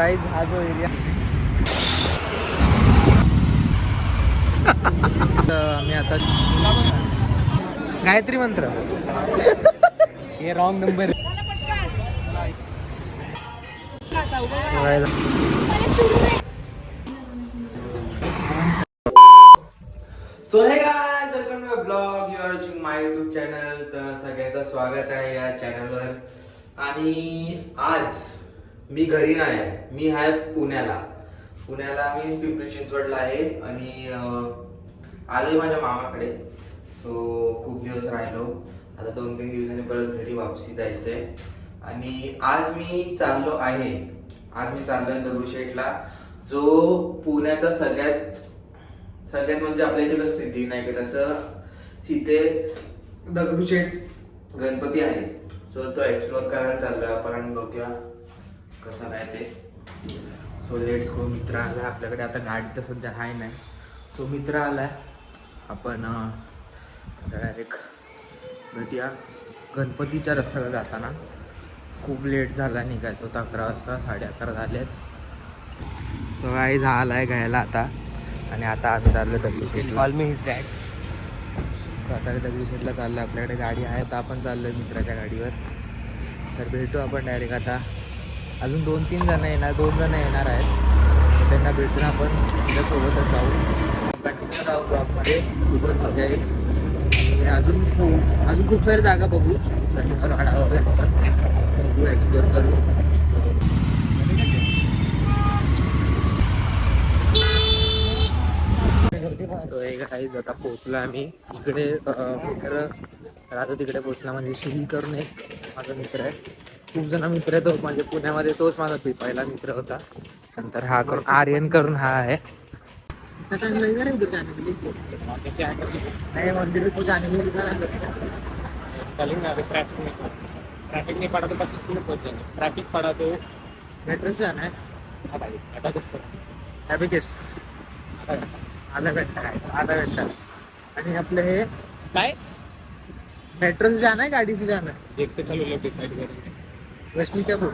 Guys हा जो area आम्ही आता गायत्री मंत्र हे wrong number. So hey guys welcome to blog. You are watching my YouTube channel. तर सगळ्यांचं स्वागत आहे या चॅनलवर. आणि आज मी घरी नाही आहे, मी आहे पुण्याला. मी पिंपरी चिंचवडला आहे आणि आलोय माझ्या मामाकडे. सो खूप दिवस राहिलो, आता 2-3 दिवसांनी परत घरी वापसी जायचंय. आणि आज मी चाललोय दगडूशेठला, जो पुण्याचा सगळ्यात म्हणजे आपल्या इथे कसं सिद्धिविनायक आहे तसं तिथे दगडूशेठ गणपती आहे. सो तो एक्सप्लोर करायला चाललोय आपण आणि बघूया कसं काय ते. So let's go. मित्र आला आपल्याकडे, आता गाडी तर सध्या आहे नाही. सो मित्र आलाय, आपण डायरेक्ट भेटूया. गणपतीच्या रस्त्याला जाताना खूप लेट झाला, निघायचं होतं 11 वाजता, 11:30 झालेत. तो गाईज हा आलाय घ्यायला आता. आणि आता आम्ही चाललो दगडूशेठला. Call me his dad. आता दगडूशेठला चाललो, आपल्याकडे गाडी आहे तर आपण चाललोय मित्राच्या गाडीवर. तर भेटू आपण डायरेक्ट. आता अजून 2-3 जण येणार, 2 जण येणार आहेत, त्यांना भेटून आपण त्याच्यासोबतच जाऊ. कंटिन्यू राहू ब्लॉगमध्ये, खूपच मजा येईल. आणि अजून खूप सारी जागा बघू, वाडा वगैरे बघू, एक्सप्लोर करू. काहीच आता पोहोचलो आम्ही इकडे. मित्र राहतो तिकडे पोहोचला, म्हणजे श्री करून एक माझा मित्र आहे. खूप जण मित्र आहेत, तो म्हणजे पुण्यामध्ये तोच माझा पहिला मित्र होता. नंतर हा करून आर्यन करून हा आहे. मंदिर को जाने के लिए ट्रैफिक नहीं पड़ा तो 25 मिनट पहुंच जाएंगे. ट्रैफिक पड़ा तो मेट्रो से जाना है. हाँ भाई आधा किस पर अभी किस आधा घंटा आहे, आधा घंटा. आणि आपलं हे काय मेट्रो से जाना है, गाड़ी से जाना है. देखते चलो लोग डिसाइड करेंगे. रश्मी क्या बोल.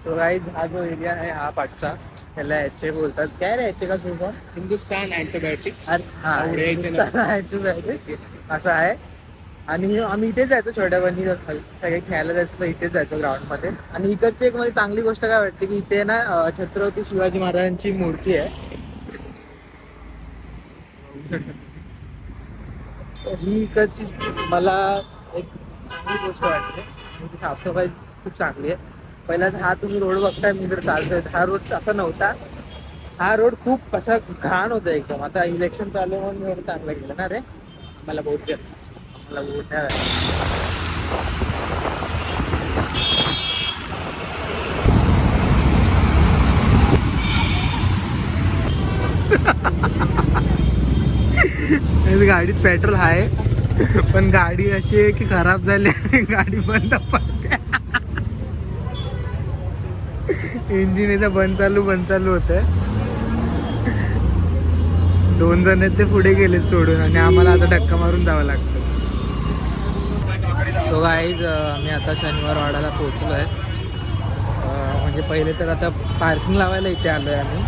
सो गाइज हा जो एरिया आहे हा पाटचा, त्याला एच ए बोलतात. काय रे एच ए का सुरू हिंदुस्तान अँटीबायोटिक्स. हा अँटीबायोटिक्स असं आहे. आणि आम्ही इथेच जायचो छोट्या बनी, सगळे खेळायला जायचं तर इथेच जायचो ग्राउंडमध्ये. आणि इकडची एक म्हणजे चांगली गोष्ट काय वाटते की इथे ना छत्रपती शिवाजी महाराजांची मूर्ती आहे. ही इकडची मला एक चांगली गोष्ट वाटते. ती साफसफाई खूप चांगली आहे. पहिला हा तुम्ही रोड बघताय, मी इकडे चालतोय, हा रोड असा नव्हता. हा रोड खूप असा घाण होता एकदम. आता इलेक्शन चालू म्हणून एवढं चांगलं केलं ना रे. मला वोट द्या, मला वोट द्या. गाडीत पेट्रोल आहे, पण गाडी अशी आहे की खराब झाली आहे, गाडी बंद पडते. इंजिन याचा बंद चालू होतंय. 2 जण आहेत ते पुढे गेलेत सोडून, आणि आम्हाला आता धक्का मारून जावं लागतं. सो गाईज आम्ही आता शनिवार वाड्याला पोहोचलो आहे. म्हणजे पहिले तर आता पार्किंग लावायला इथे आलो आहे आम्ही.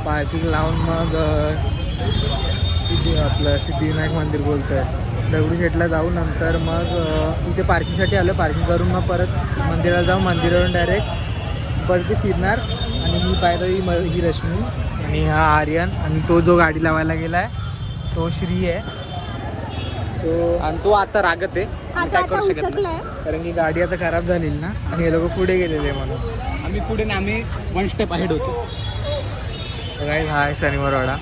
पार्किंग लावून मग सिद्धिविनायक मंदिर बोलतोय, दगडूशेठला जाऊ. नंतर मग इथे पार्किंगसाठी आलो, पार्किंग करून मग परत मंदिराला जाऊ. मंदिरावरून डायरेक्ट परत फिरणार. आणि ही पाहिजे ही रश्मी, आणि हा आर्यन, आणि तो जो गाडी लावायला गेला आहे तो श्री आहे. सो आणि तो आता रागत आहे, काय करू शकत नाही. कारण की गाडी आता खराब झालेली ना, आणि हे लोक पुढे गेलेले म्हणून आम्ही पुढे ना, आम्ही 1 स्टेप अहेड होतो. काय हा आहे शनिवारवाडा.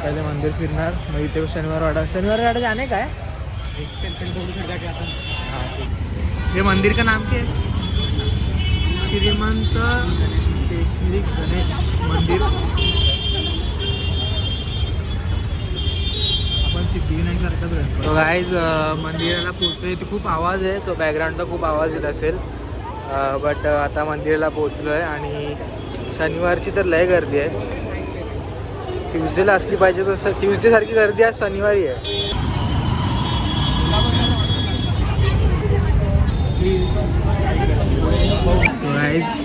पहिले मंदिर फिरणार, मग इथे शनिवारवाडा जाणे काय. ये मंदिर का नाम क्या है. श्रीमंत श्री गणेश मंदिर. आपण सिद्धिविनायक सारखंच. तो गाईज मंदिराला पोहोचलो. इथे खूप आवाज आहे, तो बॅकग्राऊंडचा खूप आवाज येत असेल, बट आता मंदिराला पोहोचलो आहे. आणि शनिवारची तर लय गर्दी आहे. ट्यूजडेला असली पाहिजे तसं, ट्यूजडे सारखी गर्दी आज शनिवारी आहे.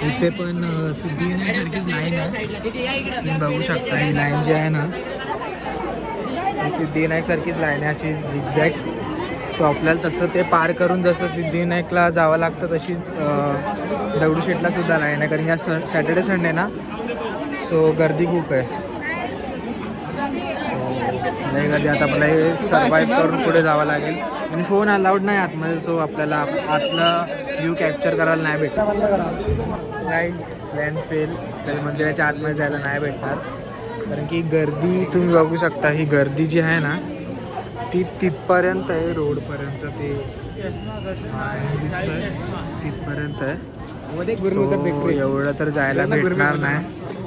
इथे पण सिद्धिविनायकसारखीच लाईन आहे. तुम्ही बघू शकता ही लाईन जी आहे ना, ही सिद्धिविनायकसारखीच लाईन आहे अशी झिगझॅग. सो आपल्याला तसं ते पार करून जसं सिद्धिविनायकला जावं लागतं तशीच दगडूशेठला सुद्धा लाईन आहे, कारण या सॅटर्डे संडे ना, सो गर्दी खूप आहे. नाही कधी आता आपल्याला हे सर्वाईव्ह करून पुढे जावं लागेल. आणि फोन अलाउड नाही आतमध्ये, सो आपल्याला आतला व्ह्यू कॅप्चर करायला नाही भेटणार. गाईज लँड फेल त्याला मंदिराच्या आतमध्ये जायला नाही भेटणार, कारण की गर्दी तुम्ही बघू शकता. ही गर्दी जी आहे ना ती तिथपर्यंत आहे, रोडपर्यंत ते दिसतंय तिथपर्यंत आहे. So, एवढं तर जायला भेटणार नाही,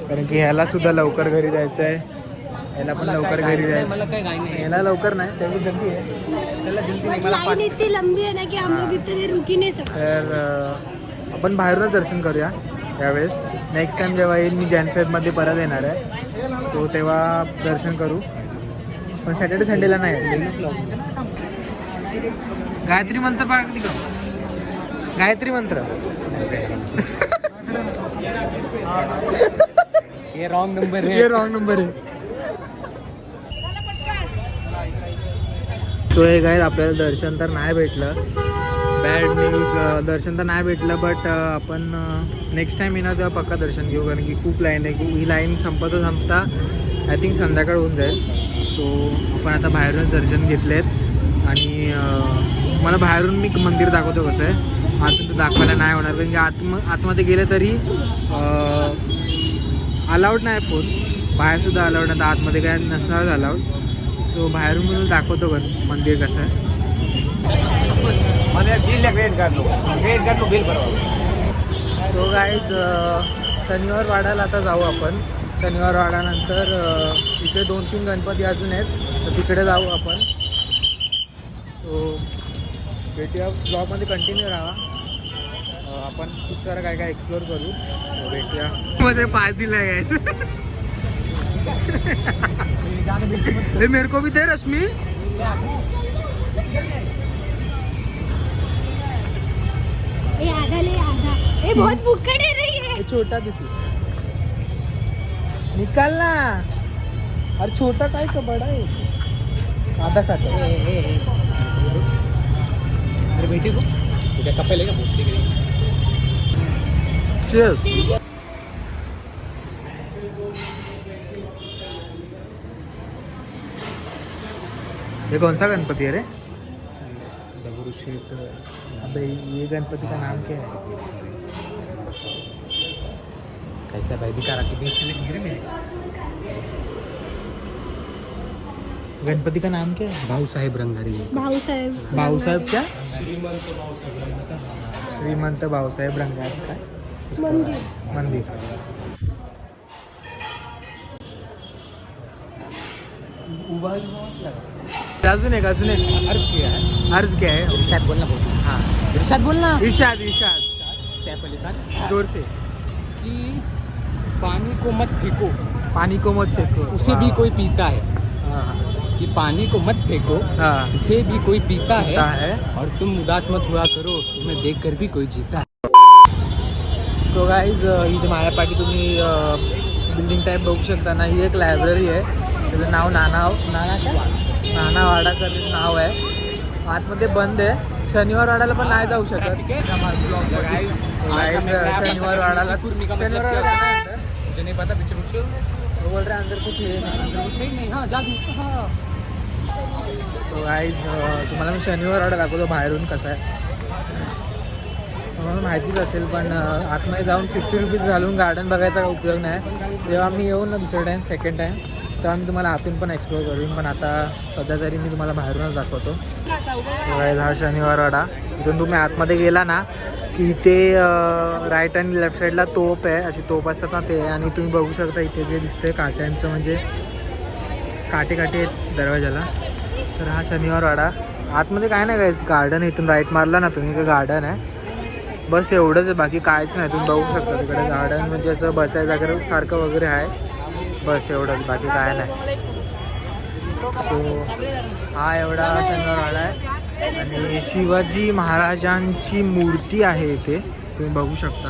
कारण की ह्याला सुद्धा लवकर घरी जायचं आहे. याला पण लवकर घरी जायचं, याला लवकर नाही, तेवढी जल्दी आहे, त्याला जल्दी नाही. लाइन इतनी लंबी है ना कि हम लोग इतने देर रुक ही नहीं सकते. तर आपण बाहेरूनच दर्शन करूया यावेळेस. नेक्स्ट टाइम जेव्हा येईल मी जॅन फेबमध्ये परत येणार आहे, सो तेव्हा दर्शन करू, पण सॅटर्डे संडेला नाही आहे. गायत्री मंत्र पाठ का, गायत्री मंत्र. ये रॉन्ग नंबर हे रॉंग नंबर आहे. सो हे गाईज आपल्याला दर्शन तर नाही भेटलं, बॅड न्यूज, दर्शन तर नाही भेटलं. बट आपण नेक्स्ट टाइम येणार तेव्हा पक्का दर्शन घेऊ, कारण की खूप लाईन आहे. ही लाईन संपता आय थिंक संध्याकाळ होऊन जाईल. सो आपण आता बाहेरूनच दर्शन घेतलेत आणि मला बाहेरून मी मंदिर दाखवतो कसं आहे. आतून तर दाखवायला नाही होणार, कारण की आतमध्ये गेले तरी अलाउड नाही फोन, बाहेरसुद्धा अलाउड नाही, तर आतमध्ये काय नसणार अलाउड. सो बाहेरून मी दाखवतो मंदिर कसं आहे. सो गाईज शनिवार वाड्याला आता जाऊ आपण. शनिवार वाड्यानंतर इथे 2-3 गणपती अजून आहेत, तर तिकडे जाऊ आपण. सो भेटूया, ब्लॉगमध्ये कंटिन्यू राहा. आपण खूप सारं काय काय एक्सप्लोर करू. भेटूया. मध्ये पाय दिला आहे मेरे को भी दे रश्मि. ये आधा ले आधा, ये बहुत भूखड़ है रही है. ये छोटा दिखी निकाल ना. अरे छोटा काय का बड़ा है, आधा खाता. अरे बेटी को कपड़े लेगा पूछते करेंगे. Cheers. ये कौन सा गणपति है रे? दगड़ूशेठ. अबे ये गणपति का नाम क्या है? कैसा भाई दिखा रहा कितनी गिरे में. गणपति का नाम क्या है? भाऊसाहेब रंगारी. भाऊसाहेब क्या? श्रीमंत भाऊसाहेब रंगारी का मंदिर. अजून एक अर्ज क्या है? इरशाद बोलना बोल. हाँ इरशाद बोलना. इरशाद सैफ अली खान जोर से. कि पानी को मत फेंको, पानी को मत फेंको, उसे भी कोई पीता है. हाँ कि पानी को मत फेंको, हाँ उसे भी कोई पीता पीता है. है. और तुम उदास मत हुआ करो, तुम्हें देखकर भी कोई जीता है. सो गाईज ही जी माझ्या पाठी तुम्ही बिल्डिंग टाईप बघू शकता ना, ही एक लायब्ररी आहे. त्याचं नाव नानावाडाचं नाव आहे. आतमध्ये बंद आहे. शनिवार वाड्याला पण नाही जाऊ शकत. शनिवार वाड्याला मुझे नहीं पता पीछे कुछ बोल रहे अंदर कुछ नहीं. हाँ जादू. सो गाईज तुम्हाला मी शनिवार वाडा दाखवतो बाहेरून कसा आहे. तुम्हाला माहितीच असेल, पण आतमध्ये जाऊन 50 रुपीज घालून गार्डन बघायचा उपयोग नाही. जेव्हा मी येऊन ना दुसऱ्या टाईम सेकंड टाईम, तेव्हा मी तुम्हाला आतून पण एक्सप्लोर करीन. पण आता सध्या तरी मी तुम्हाला बाहेरूनच दाखवतो. हा शनिवार वाडा. इथून तुम्ही आतमध्ये गेला ना की इथे राईट आणि लेफ्ट साईडला तोप आहे, अशी तोप असतात ना ते. आणि तुम्ही बघू शकता इथे जे दिसतंय काट्यांचं, म्हणजे काटे आहेत दरवाजाला. तर हा शनिवार वाडा. आतमध्ये काय नाही, काय गार्डन. इथून राईट मारला ना तुम्ही का गार्डन आहे, बस एवढंच आहे, बाकी काहीच नाही. तुम्ही बघू शकता तिकडे गार्डन, म्हणजे असं बसायचं वगैरे सारखं वगैरे आहे, बस एवढंच, बाकी काय नाही. सो हा एवढा शनिवार वाडा आहे. आणि शिवाजी महाराजांची मूर्ती आहे इथे, तुम्ही बघू शकता.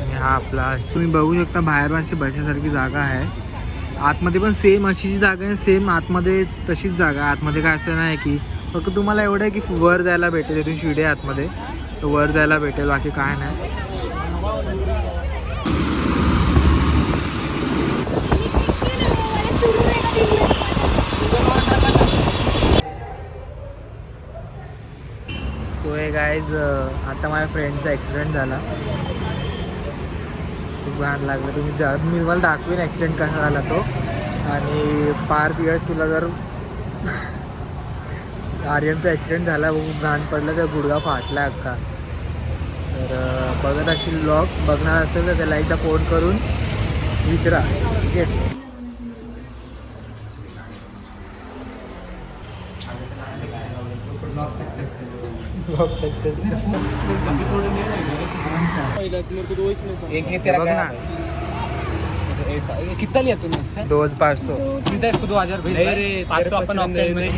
आणि हा आपला तुम्ही बघू शकता बाहेर अशी बसण्यासारखी जागा आहे. आतमध्ये पण सेम अशीच जागा आहे, सेम आतमध्ये तशीच जागा आहे. आतमध्ये काय असं नाही की फक्त तुम्हाला एवढं आहे की वर जायला भेटेल, इथून शिडी आहे आतमध्ये, तर वर जायला भेटेल, बाकी काय नाही. सो हे गाईज आता माझ्या फ्रेंडचा ॲक्सिडेंट झाला, खूप घाण लागलं. मी तुम्हाला दाखवेन ॲक्सिडेंट कसा झाला तो. आणि पार दिवस तुला जर आर्यनचा ॲक्सिडेंट झाला, खूप घाण पडलं, तर गुडघा फाटला अख्खा. तर बघत असेल ब्लॉग, बघणार असेल तर त्याला एकदा फोन करून विचारा. ठीक आहे. तेरा बघ ना. कितना लिया तुमने? 2500. सीधा इसको 2000 भेज दे. 500 अपन ऑप्शन में.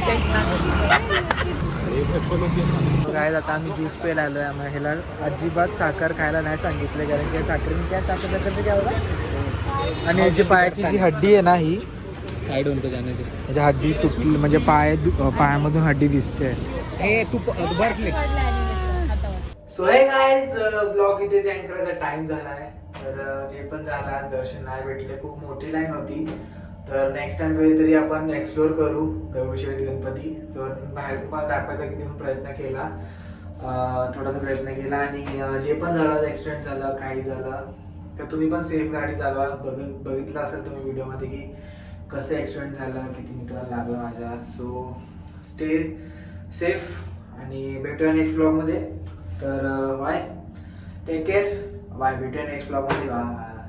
काय आता आम्ही ज्यूस प्यायला आलो आहे. आम्हाला ह्याला अजिबात साखर खायला नाही सांगितलं, कारण की साखरेने काय साखर घ्यावं. आणि याची पायाची जी हड्डी आहे ना, ही साइड उनको जाने दे. म्हणजे हड्डी तुटली, म्हणजे पायामधून हड्डी दिसते. ए तू बर्फ ले. सो हे गाईज ब्लॉग इथेच एंड करायचा टाइम झाला आहे. तर जे पण झाला, दर्शन नाही भेटले, खूप मोठी लाईन होती. तर नेक्स्ट टाइम कधीतरी आपण एक्सप्लोर करू दगडूशेठ गणपती. तर बाहेरून पण दाखवायचा किती पण प्रयत्न केला, थोडासा प्रयत्न केला. आणि जे पण झालं, ॲक्सिडेंट झालं, काही झालं, तर तुम्ही पण सेफ गाडी चालवा. बघितलं असेल तुम्ही व्हिडिओमध्ये की कसं ॲक्सिडेंट झालं, किती मित्राला लागलं माझ्या. सो स्टे सेफ आणि भेटूया नेक्स्ट ब्लॉगमध्ये. तर बाय, टेक केअर, बाय, भेटूया नेक्स्ट ब्लॉगमध्ये. बाय.